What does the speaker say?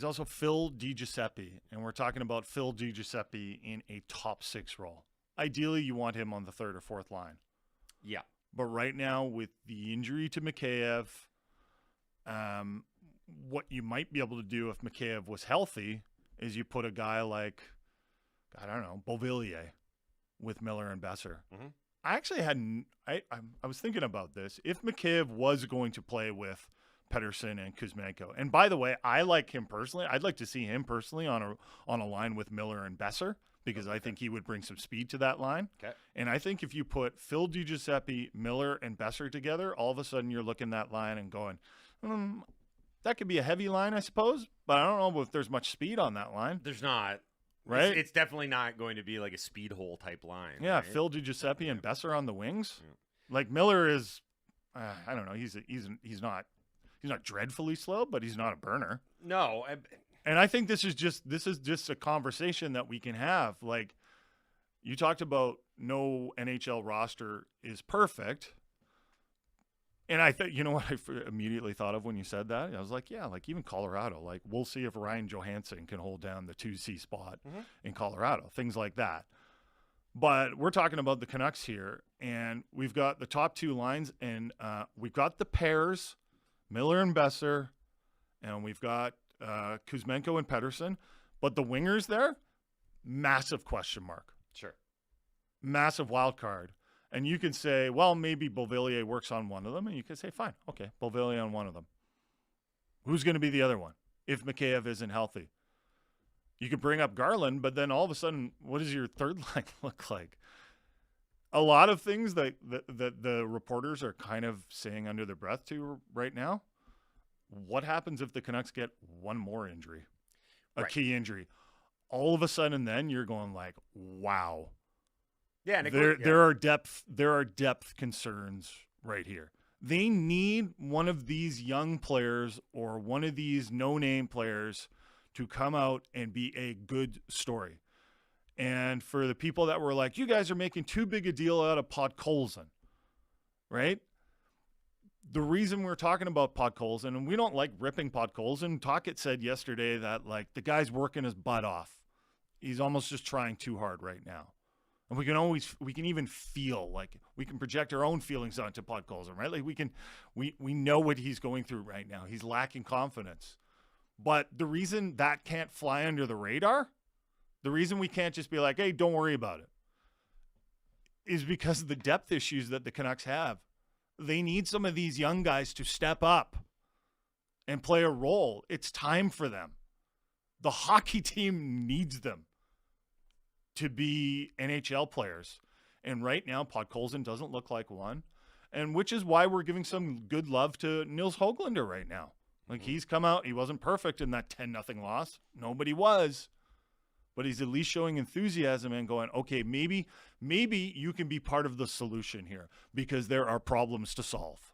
He's also Phil DiGiuseppe, and we're talking about Phil DiGiuseppe in a top 6 role. Ideally, you want him on the 3rd or 4th line. Yeah. But right now, with the injury to Mikheyev, what you might be able to do if Mikheyev was healthy is you put a guy like, I don't know, Beauvillier with Miller and Besser. Mm-hmm. I actually hadn't – I was thinking about this. If Mikheyev was going to play with Pettersson and Kuzmenko, and by the way, I like him personally. I'd like to see him personally on a line with Miller and Besser because I think he would bring some speed to that line. Okay. And I think if you put Phil DiGiuseppe, Miller, and Besser together, all of a sudden you're looking at that line and going, that could be a heavy line, I suppose, but I don't know if there's much speed on that line. There's not. Right? It's definitely not going to be like a speed hole type line. Yeah, right? Phil DiGiuseppe and Besser on the wings. Yeah. Like Miller is, I don't know, he's not dreadfully slow, but he's not a burner. No. And I think this is just a conversation that we can have. Like, you talked about no NHL roster is perfect. And I think, you know what I immediately thought of when you said that? I was like, yeah, like even Colorado. Like, we'll see if Ryan Johansson can hold down the 2C spot in Colorado, things like that. But we're talking about the Canucks here, and we've got the top 2 lines, and we've got the pairs, Miller and Besser, and we've got Kuzmenko and Pettersson. But the wingers there, massive question mark. Sure. Massive wild card. And you can say, well, maybe Beauvillier works on one of them. And you can say, fine, okay, Beauvillier on one of them. Who's going to be the other one if Mikheyev isn't healthy? You could bring up Garland, but then all of a sudden, what does your third line look like? A lot of things that the reporters are kind of saying under their breath to right now. What happens if the Canucks get one more injury, a key injury? All of a sudden, then you're going like, wow. Yeah, and there are depth concerns right here. They need one of these young players or one of these no-name players to come out and be a good story. And for the people that were like, you guys are making too big a deal out of Podkolzin, right? The reason we're talking about Podkolzin, and we don't like ripping Podkolzin, Tocchet said yesterday that like the guy's working his butt off. He's almost just trying too hard right now. And we can even feel like we can project our own feelings onto Podkolzin, right? Like we know what he's going through right now. He's lacking confidence. But the reason that can't fly under the radar, the reason we can't just be like, hey, don't worry about it, is because of the depth issues that the Canucks have. They need some of these young guys to step up and play a role. It's time for them. The hockey team needs them to be NHL players. And right now, Podkolzin doesn't look like one. And which is why we're giving some good love to Nils Höglander right now. Like, he's come out. He wasn't perfect in that 10-0 loss. Nobody was. But he's at least showing enthusiasm and going, okay, maybe you can be part of the solution here because there are problems to solve.